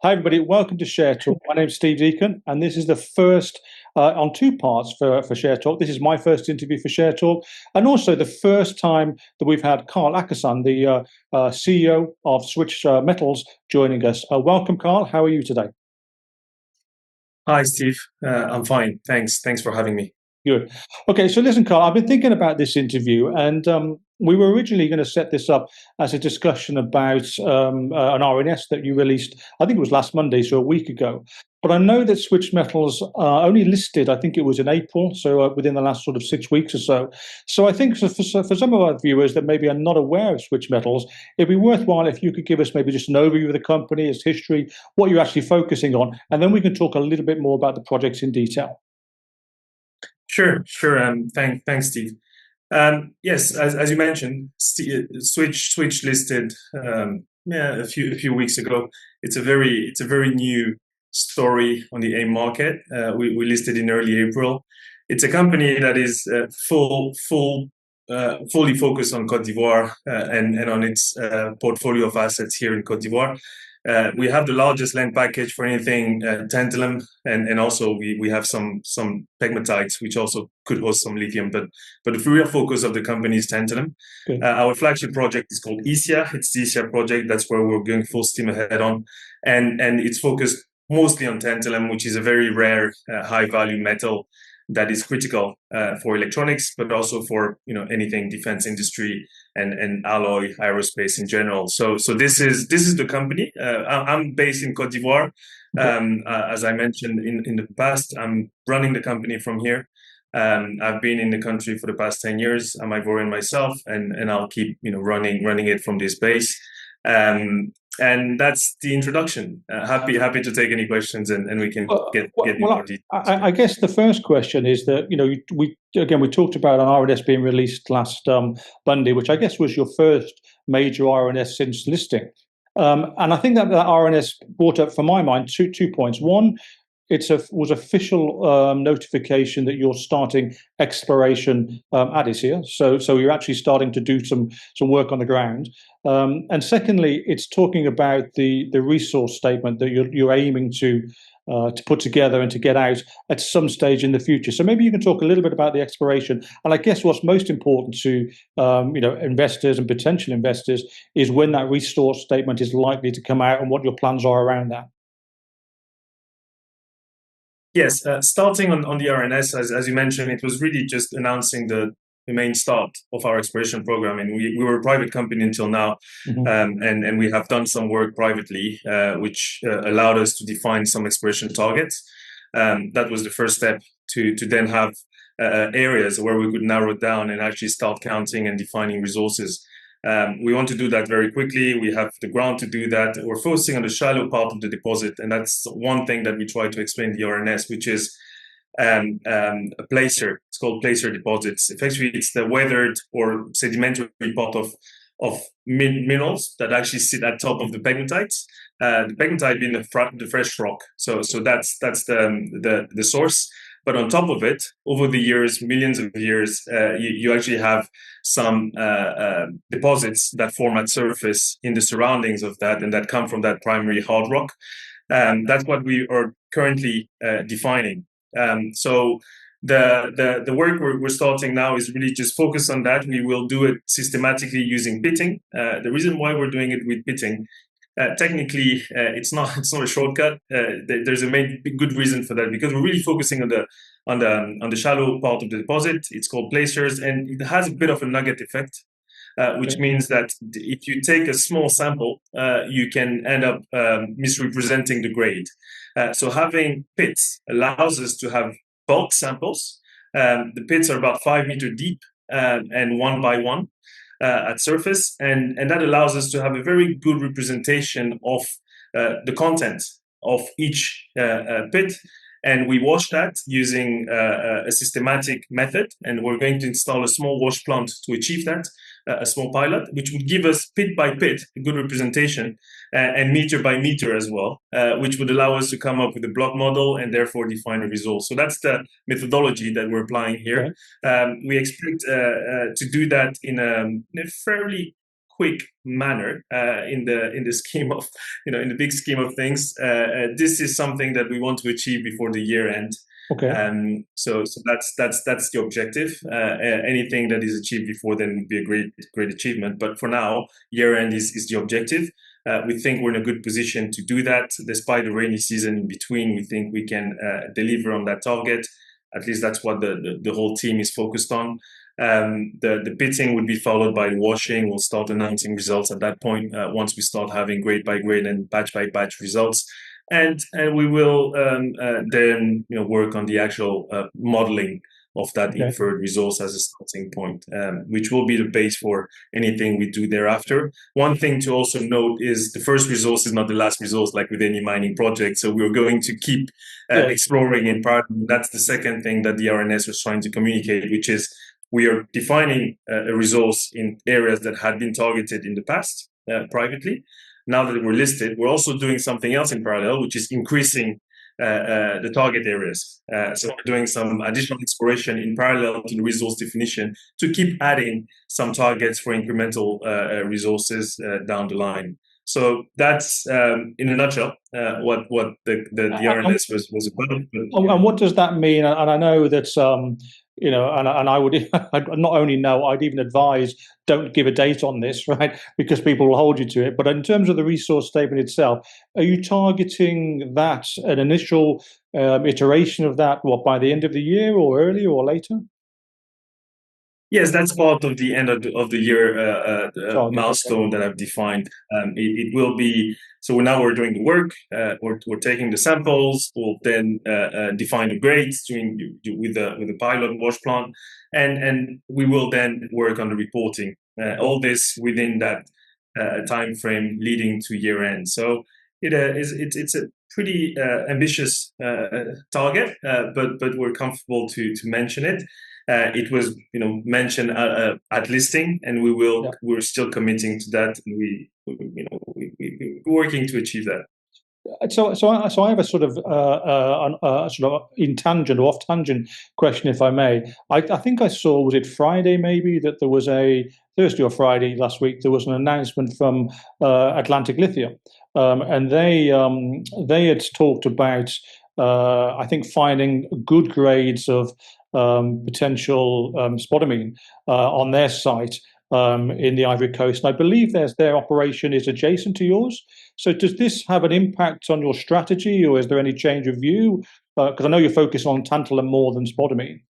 Hi, everybody. Welcome to Share Talk. My name's Steve Deacon, and this is the first on two parts for Share Talk. This is my first interview for Share Talk, and also the first time that we've had Karl, the CEO of Switch Metals, joining us. Welcome, Karl. How are you today? Hi, Steve. I'm fine. Thanks for having me. Good. Okay, so listen, Karl, I've been thinking about this interview, and we were originally going to set this up as a discussion about an RNS that you released, I think it was last Monday, so a week ago. But I know that Switch Metals only listed, I think it was in April, so within the last sort of 6 weeks or so. So I think for some of our viewers that maybe are not aware of Switch Metals, it'd be worthwhile if you could give us maybe just an overview of the company, its history, what you're actually focusing on, and then we can talk a little bit more about the projects in detail. Sure. Thanks, Steve. Yes, as you mentioned, Switch listed a few weeks ago. It's a very new story on the AIM market. We listed in early April. It's a company that is fully focused on Côte d'Ivoire and on its portfolio of assets here in Côte d'Ivoire. We have the largest land package for anything tantalum, and also we have some pegmatites, which also could host some lithium. But the real focus of the company is tantalum. Okay. Our flagship project is called ISIA. It's the ISIA project. That's where we're going full steam ahead on, and it's focused mostly on tantalum, which is a very rare, high value metal that is critical for electronics, but also for anything defense industry and alloy aerospace in general. So this is the company. I'm based in Côte d'Ivoire. As I mentioned in the past, I'm running the company from here. I've been in the country for the past 10 years. I'm Ivorian myself, and I'll keep running it from this base. And that's the introduction. Happy to take any questions, and we can get more details. I guess the first question is that we talked about an RNS being released last Monday, which I guess was your first major RNS since listing. And I think that RNS brought up, for my mind, two points. One, was official notification that you're starting exploration at ISIA. So you're actually starting to do some work on the ground. And secondly, it's talking about the resource statement that you're aiming to put together and to get out at some stage in the future. So maybe you can talk a little bit about the exploration. And I guess what's most important to investors and potential investors is when that resource statement is likely to come out and what your plans are around that. Yes, starting on the RNS, as you mentioned, it was really just announcing the main start of our exploration program. And we were a private company until now, and we have done some work privately, which allowed us to define some exploration targets. That was the first step to then have areas where we could narrow it down and actually start counting and defining resources. We want to do that very quickly. We have the ground to do that. We're focusing on the shallow part of the deposit, and that's one thing that we try to explain in the RNS, which is a placer. It's called placer deposits. Effectively, it's the weathered or sedimentary part of minerals that actually sit at top of the pegmatites. The pegmatite being the fresh rock. So that's the source. But on top of it, over the years, millions of years, you actually have some deposits that form at surface in the surroundings of that, and that come from that primary hard rock. That's what we are currently defining. So the work we're starting now is really just focus on that. We will do it systematically using pitting. The reason why we're doing it with pitting, technically, it's not a shortcut. There's a good reason for that, because we're really focusing on the shallow part of the deposit. It's called placers, and it has a bit of a nugget effect, which means that if you take a small sample, you can end up misrepresenting the grade. So having pits allows us to have bulk samples. The pits are about 5 meters deep and one by one at surface, and that allows us to have a very good representation of the content of each pit. And we wash that using a systematic method, and we're going to install a small wash plant to achieve that, a small pilot, which would give us pit by pit a good representation, and meter by meter as well, which would allow us to come up with a block model and therefore define a result. So that's the methodology that we're applying here. Okay. We expect to do that in a fairly quick manner in the scheme of, in the big scheme of things. This is something that we want to achieve before the year end. Okay. So that's the objective. Anything that is achieved before then would be a great achievement. But for now, year end is the objective. We think we're in a good position to do that. Despite the rainy season in between, we think we can deliver on that target. At least that's what the whole team is focused on. The pitting would be followed by washing. We'll start announcing results at that point once we start having grade by grade and batch by batch results. And we will then work on the actual modeling of that inferred resource as a starting point, which will be the base for anything we do thereafter. One thing to also note is the first resource is not the last resource, like with any mining project. So we're going to keep exploring in parallel. That's the second thing that the RNS was trying to communicate, which is we are defining a resource in areas that had been targeted in the past privately. Now that we're listed, we're also doing something else in parallel, which is increasing the target areas. So we're doing some additional exploration in parallel to the resource definition to keep adding some targets for incremental resources down the line. So that's, in a nutshell, what the RNS was about. And what does that mean? And I know that and I would not only know, I'd even advise don't give a date on this, right? Because people will hold you to it. But in terms of the resource statement itself, are you targeting that an initial iteration of that? What, by the end of the year, or earlier, or later? Yes, that's part of the end of the year milestone that I've defined. It will be, so now we're doing the work, we're taking the samples, we'll then define the grades with the pilot wash plant, and we will then work on the reporting. All this within that time frame leading to year end. So it's a pretty ambitious target, but we're comfortable to mention it. It was, mentioned at listing, and we're still committing to that. And we're working to achieve that. So I have a sort of in tangent or off tangent question, if I may. I think I saw, was it Friday maybe, that there was Thursday or Friday last week, there was an announcement from Atlantic Lithium, and they had talked about I think finding good grades of potential spodumene on their site in the Ivory Coast. And I believe their operation is adjacent to yours. So does this have an impact on your strategy, or is there any change of view? Because I know you're focused on tantalum more than spodumene.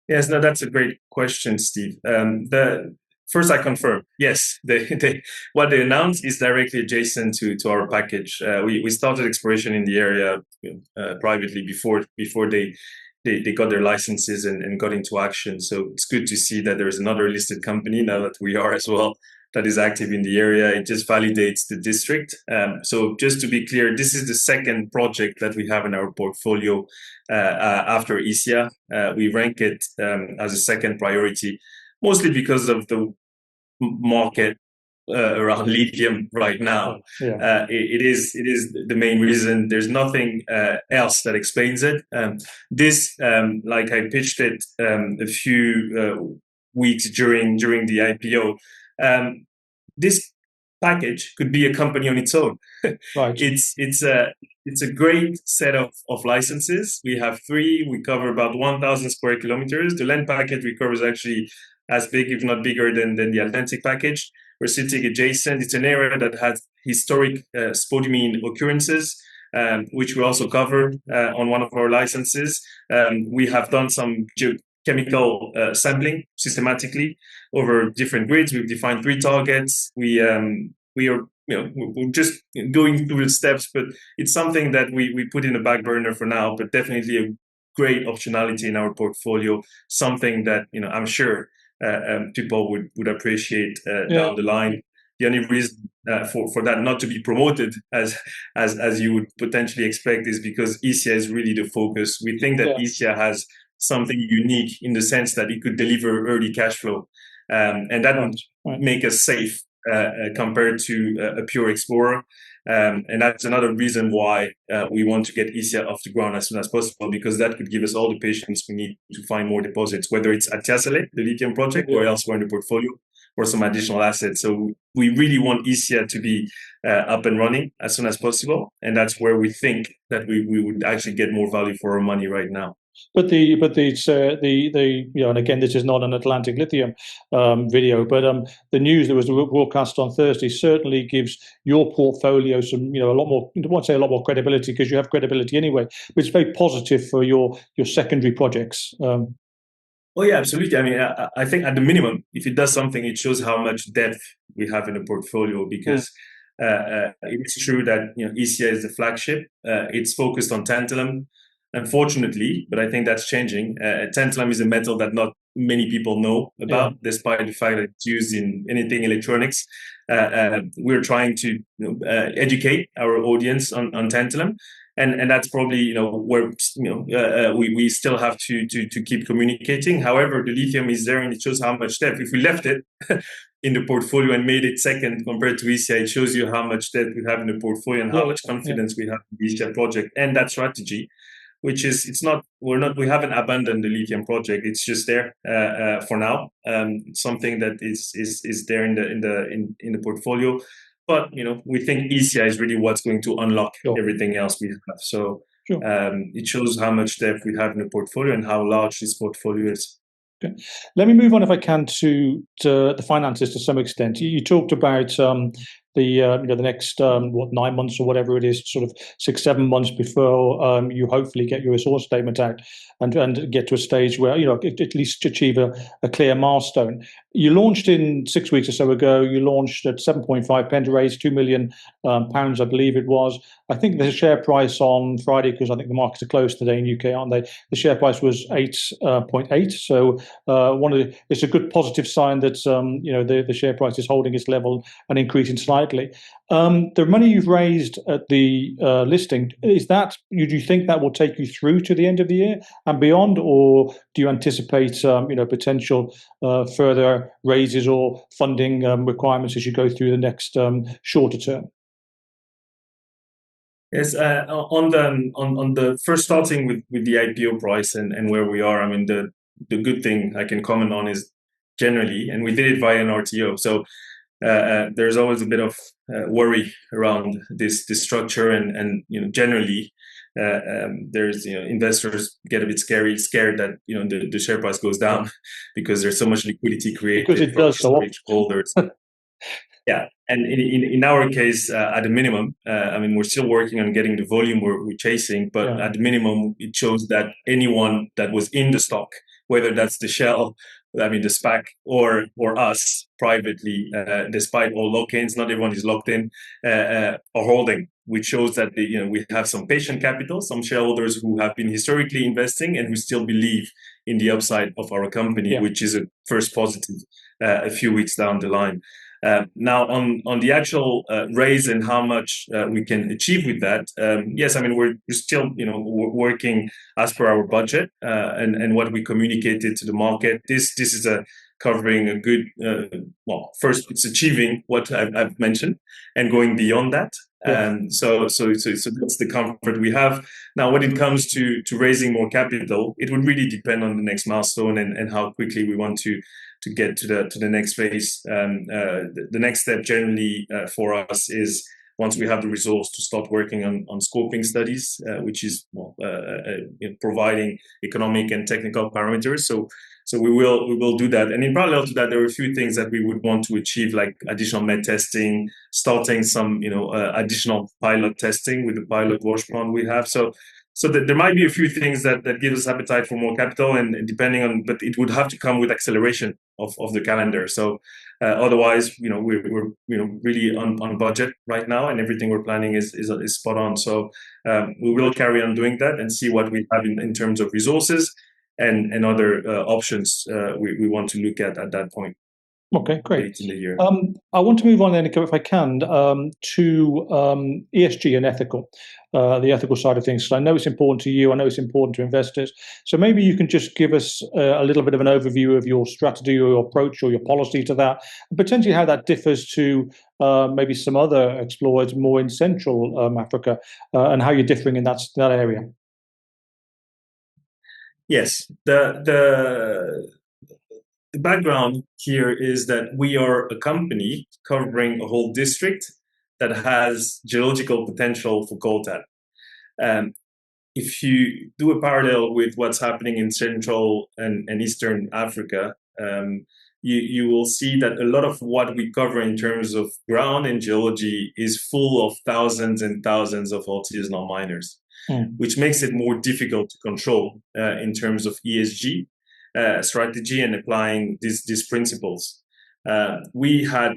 Yes, no, that's a great question, Steve. First, I confirm, yes, what they announced is directly adjacent to our package. We started exploration in the area privately before they got their licenses and got into action. So it's good to see that there is another listed company now that we are as well that is active in the area. It just validates the district. So just to be clear, this is the second project that we have in our portfolio after ISIA. We rank it as a second priority, mostly because of the market around lithium right now. It is the main reason. There's nothing else that explains it. This, like I pitched it a few weeks during the IPO, this package could be a company on its own. Right. It's a great set of licenses. We have 3. We cover about 1,000 square kilometers. The land package we cover is actually as big, if not bigger, than the Atlantic package. We're sitting adjacent. It's an area that has historic spodumene occurrences, which we also cover on one of our licenses. We have done some chemical sampling systematically over different grids. We've defined 3 targets. We are we're just going through the steps, but it's something that we put in the back burner for now, but definitely a great optionality in our portfolio, something that I'm sure people would appreciate down the line. The only reason for that not to be promoted as you would potentially expect is because ISIA is really the focus. We think that ISIA has something unique in the sense that it could deliver early cash flow, and that would make us safe compared to a pure explorer. And that's another reason why we want to get ISIA off the ground as soon as possible, because that could give us all the patience we need to find more deposits, whether it's at Tiasele, the lithium project, or elsewhere in the portfolio, some additional assets. So we really want ECI to be up and running as soon as possible, and that's where we think that we would actually get more value for our money right now. But the and again, this is not an Atlantic Lithium video, but the news that was broadcast on Thursday certainly gives your portfolio some, a lot more. I won't say a lot more credibility, because you have credibility anyway, but it's very positive for your secondary projects. Oh yeah, absolutely. I mean, I think at the minimum, if it does something, it shows how much depth we have in the portfolio, because it's true that ECI is the flagship. It's focused on tantalum, unfortunately, but I think that's changing. Tantalum is a metal that not many people know about, despite the fact that it's used in anything electronics. We're trying to educate our audience on tantalum. And that's probably where we still have to keep communicating. However, the lithium is there, and it shows how much depth. If we left it in the portfolio and made it second compared to ECI, it shows you how much depth we have in the portfolio and how much confidence we have in the ECI project and that strategy. Which is, we haven't abandoned the lithium project. It's just there for now. It's something that is there in the portfolio. But we think ECI is really what's going to unlock everything else we have. So it shows how much depth we have in the portfolio and how large this portfolio is. Okay. Let me move on, if I can, to the finances to some extent. You talked about the next 9 months or whatever it is, sort of 6-7 months before you hopefully get your resource statement out and get to a stage where at least achieve a clear milestone. You launched in 6 weeks or so ago. You launched at 7.5 pence, raised £2 million, I believe it was. I think the share price on Friday, because I think the markets are closed today in UK, aren't they? The share price was 8.8. So it's a good positive sign that the share price is holding its level and increasing slightly. The money you've raised at the listing, do you think that will take you through to the end of the year and beyond, or do you anticipate potential further raises or funding requirements as you go through the next shorter term? Yes, on the first, starting with the IPO price and where we are. I mean, the good thing I can comment on is generally, and we did it via an RTO. So there's always a bit of worry around this structure, and generally there's investors get a bit scared that the share price goes down because there's so much liquidity created because it does so often. Holders. Yeah, and in our case, at a minimum, I mean, we're still working on getting the volume we're chasing, but at the minimum, it shows that anyone that was in the stock, whether that's the shell, I mean, the SPAC, or us privately, despite all lock-ins, not everyone is locked in, are holding, which shows that we have some patient capital, some shareholders who have been historically investing and who still believe in the upside of our company, which is a first positive a few weeks down the line. Now, on the actual raise and how much we can achieve with that, yes, I mean, we're still working as per our budget and what we communicated to the market. This is covering a good, first it's achieving what I've mentioned and going beyond that. So that's the comfort we have. Now, when it comes to raising more capital, it would really depend on the next milestone and how quickly we want to get to the next phase. The next step generally for us is, once we have the resource, to start working on scoping studies, which is providing economic and technical parameters. So we will do that. And in parallel to that, there are a few things that we would want to achieve, like additional med testing, starting some additional pilot testing with the pilot wash plant we have. So there might be a few things that give us appetite for more capital, and depending on, but it would have to come with acceleration of the calendar. So otherwise, we're really on budget right now, and everything we're planning is spot on. So we will carry on doing that and see what we have in terms of resources and other options we want to look at that point. Okay, great. In the year. I want to move on then, if I can, to ESG and ethical, the ethical side of things. So I know it's important to you. I know it's important to investors. So maybe you can just give us a little bit of an overview of your strategy or your approach or your policy to that, and potentially how that differs to maybe some other explorers more in Central Africa, and how you're differing in that area. Yes, the background here is that we are a company covering a whole district that has geological potential for coltan. If you do a parallel with what's happening in Central and Eastern Africa, you will see that a lot of what we cover in terms of ground and geology is full of thousands and thousands of artisanal miners, which makes it more difficult to control in terms of ESG strategy and applying these principles. We had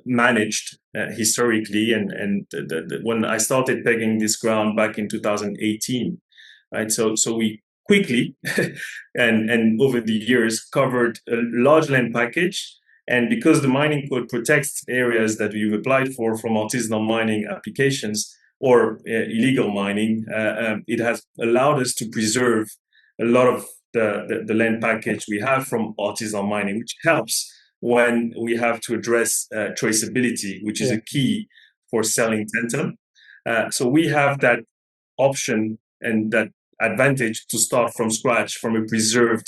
managed historically, and when I started pegging this ground back in 2018, right? So we quickly and over the years covered a large land package. And because the mining code protects areas that we've applied for from artisanal mining applications or illegal mining, it has allowed us to preserve a lot of the land package we have from artisanal mining, which helps when we have to address traceability, which is a key for selling tantalum. So we have that option and that advantage to start from scratch from a preserved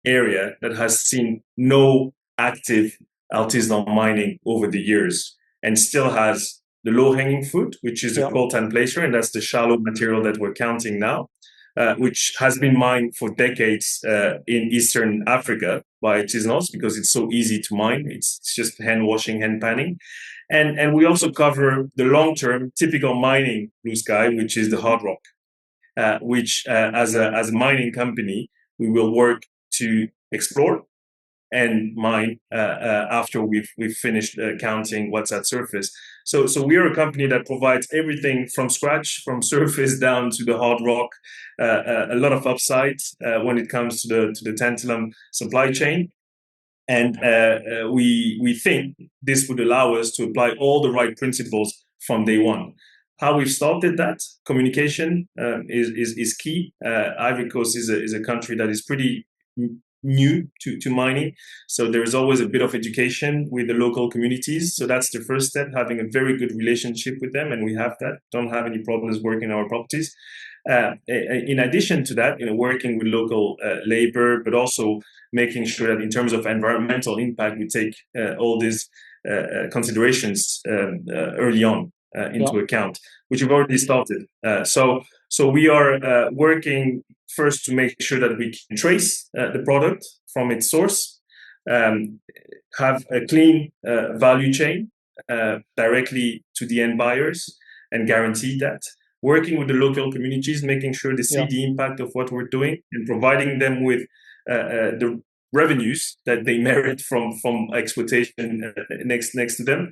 area that has seen no active artisanal mining over the years and still has the low-hanging fruit, which is the coltan placer, and that's the shallow material that we're counting now, which has been mined for decades in Eastern Africa by artisanals because it's so easy to mine. It's just hand washing, hand panning. And we also cover the long-term typical mining blue sky, which is the hard rock, which as a mining company, we will work to explore and mine after we've finished counting what's at surface. So we are a company that provides everything from scratch, from surface down to the hard rock, a lot of upside when it comes to the tantalum supply chain. And we think this would allow us to apply all the right principles from day one. How we've started that communication is key. Ivory Coast is a country that is pretty new to mining, so there is always a bit of education with the local communities. So that's the first step, having a very good relationship with them, and we have that. Don't have any problems working our properties. In addition to that, working with local labor, but also making sure that in terms of environmental impact, we take all these considerations early on into account, which we've already started. So we are working first to make sure that we can trace the product from its source, have a clean value chain directly to the end buyers, and guarantee that. Working with the local communities, making sure they see the impact of what we're doing, and providing them with the revenues that they merit from exploitation next to them,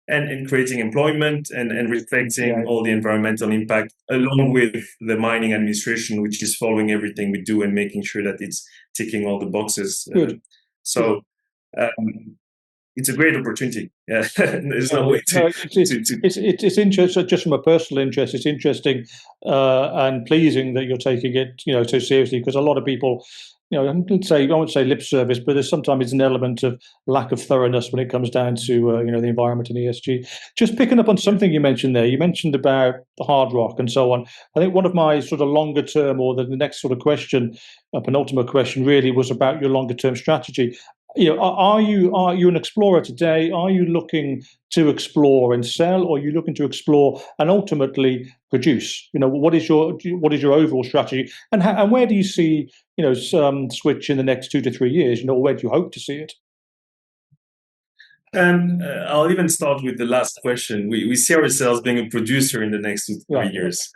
and creating employment and respecting all the environmental impact, along with the mining administration, which is following everything we do and making sure that it's ticking all the boxes. Good. It's a great opportunity. There's no way to. It's interesting. Just from a personal interest, it's interesting and pleasing that you're taking it, so seriously. Because a lot of people, I won't say lip service, but there's sometimes an element of lack of thoroughness when it comes down to the environment and ESG. Just picking up on something you mentioned there. You mentioned about the hard rock and so on. I think one of my sort of longer term, or the next sort of question, penultimate question, really was about your longer term strategy. Are you an explorer today? Are you looking to explore and sell, or are you looking to explore and ultimately produce? What is your overall strategy, and where do you see Switch in the next 2 to 3 years? Where do you hope to see it? I'll even start with the last question. We see ourselves being a producer in the next 2 to 3 years.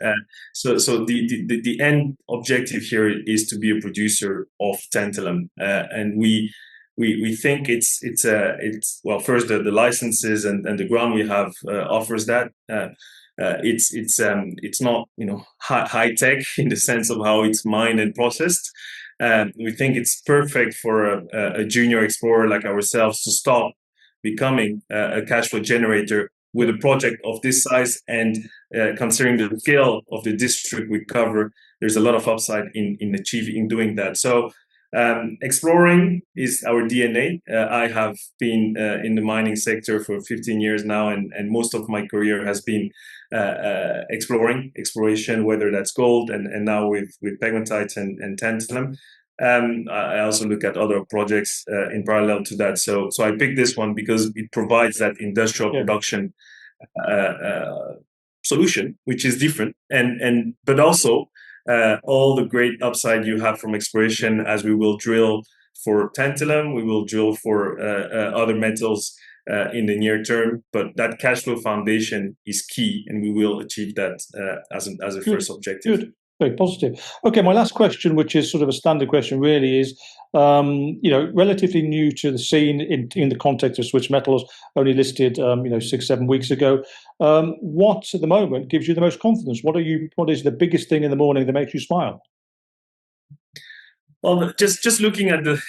So the end objective here is to be a producer of tantalum, and we think it's well, first the licenses and the ground we have offers that. It's not high tech in the sense of how it's mined and processed. We think it's perfect for a junior explorer like ourselves to start becoming a cash flow generator with a project of this size, and considering the scale of the district we cover, there's a lot of upside in doing that. So exploring is our DNA. I have been in the mining sector for 15 years now, and most of my career has been exploration, whether that's gold and now with pegmatite and tantalum. I also look at other projects in parallel to that. So I picked this one because it provides that industrial production solution, which is different, but also all the great upside you have from exploration, as we will drill for tantalum, we will drill for other metals in the near term. But that cash flow foundation is key, and we will achieve that as a first objective. Good. Very positive. Okay, my last question, which is sort of a standard question, really is, relatively new to the scene in the context of Swiss Metals, only listed, 6-7 weeks ago. What at the moment gives you the most confidence? What is the biggest thing in the morning that makes you smile? Well, just looking at the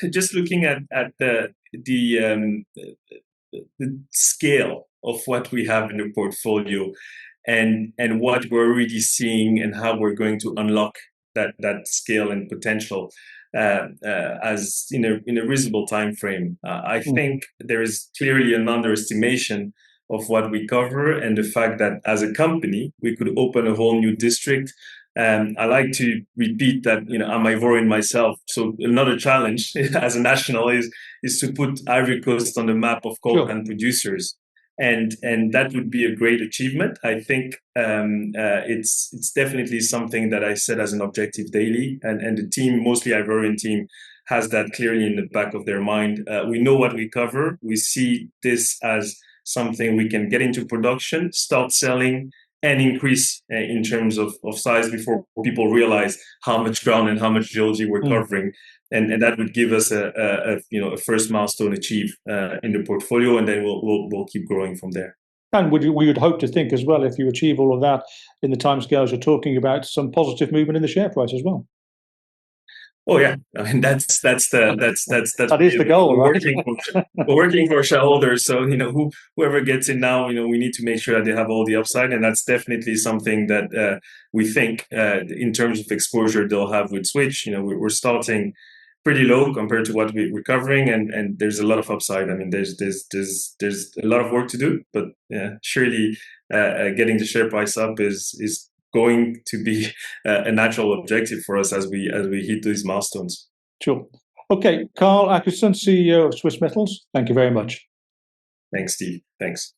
scale of what we have in the portfolio, and what we're already seeing, and how we're going to unlock that scale and potential as in a reasonable time frame. I think there is clearly an underestimation of what we cover, and the fact that as a company we could open a whole new district. I like to repeat that, I'm Ivorian myself, so another challenge as a national is to put Ivory Coast on the map of coltan producers. And that would be a great achievement. I think it's definitely something that I set as an objective daily, and the team, mostly Ivorian team, has that clearly in the back of their mind. We know what we cover. We see this as something we can get into production, start selling, and increase in terms of size before people realize how much ground and how much geology we're covering. And that would give us a first milestone achieved in the portfolio, and then we'll keep growing from there. And we would hope to think as well, if you achieve all of that in the timescales you're talking about, some positive movement in the share price as well. Oh yeah, I mean that's that is the goal, right? We're working for shareholders, so whoever gets in now, we need to make sure that they have all the upside, and that's definitely something that we think in terms of exposure they'll have with Switch. We're starting pretty low compared to what we're covering, and there's a lot of upside. I mean, there's a lot of work to do, but surely getting the share price up is going to be a natural objective for us as we hit these milestones. Sure. Okay, Karl Åkesson, CEO of Swiss Metals. Thank you very much. Thanks, Steve. Thanks.